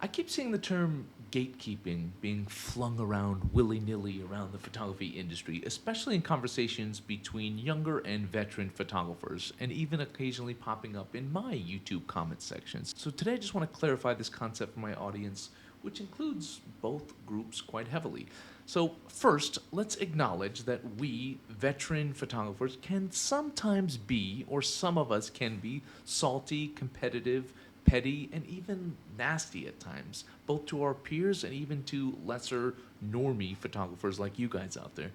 I keep seeing the term gatekeeping being flung around willy-nilly around the photography industry, especially in conversations between younger and veteran photographers, and even occasionally popping up in my YouTube comment sections. So today I just want to clarify this concept for my audience, which includes both groups quite heavily. So first, let's acknowledge that we, veteran photographers, can sometimes be, or some of us can be, salty, competitive, petty, and even nasty at times, both to our peers and even to lesser normie photographers like you guys out there.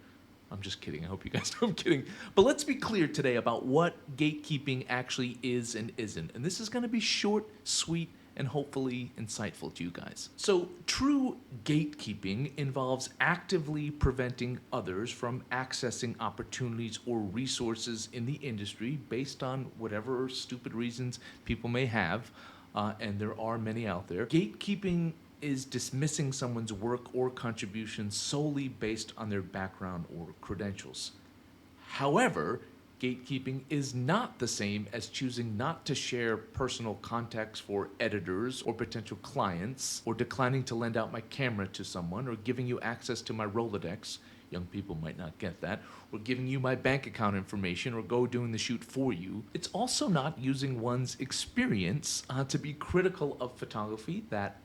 I'm just kidding. I hope you guys know I'm kidding. But let's be clear today about what gatekeeping actually is and isn't. And this is going to be short, sweet, and hopefully insightful to you guys. So, true gatekeeping involves actively preventing others from accessing opportunities or resources in the industry based on whatever stupid reasons people may have, and there are many out there. Gatekeeping is dismissing someone's work or contribution solely based on their background or credentials. However, gatekeeping is not the same as choosing not to share personal contacts for editors or potential clients, or declining to lend out my camera to someone, or giving you access to my Rolodex. Young people might not get that. Or giving you my bank account information, or go doing the shoot for you. It's also not using one's experience to be critical of photography that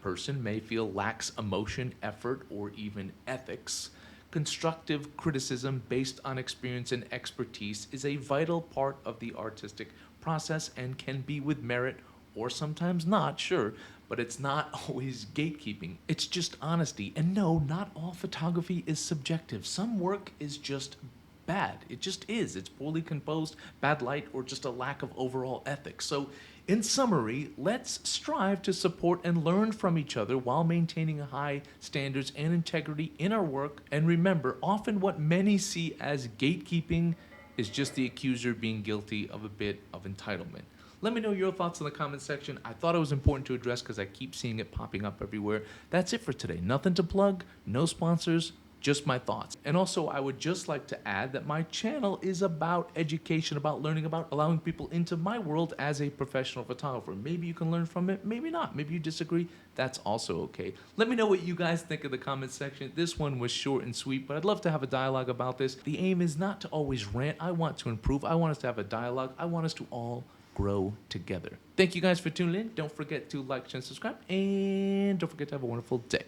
person may feel lacks emotion, effort, or even ethics. Constructive criticism based on experience and expertise is a vital part of the artistic process and can be with merit or sometimes not, sure, but it's not always gatekeeping. It's just honesty. And no, not all photography is subjective. Some work is just bad. It just is. It's poorly composed, bad light, or just a lack of overall ethics. So, in summary, let's strive to support and learn from each other while maintaining high standards and integrity in our work. And remember, often what many see as gatekeeping is just the accuser being guilty of a bit of entitlement. Let me know your thoughts in the comment section. I thought it was important to address because I keep seeing it popping up everywhere. That's it for today. Nothing to plug, no sponsors, just my thoughts. And also, I would just like to add that my channel is about education, about learning, about allowing people into my world as a professional photographer. Maybe you can learn from it, maybe not. Maybe you disagree. That's also okay. Let me know what you guys think in the comment section. This one was short and sweet, but I'd love to have a dialogue about this. The aim is not to always rant. I want to improve. I want us to have a dialogue. I want us to all grow together. Thank you guys for tuning in. Don't forget to like, share, and subscribe, and don't forget to have a wonderful day.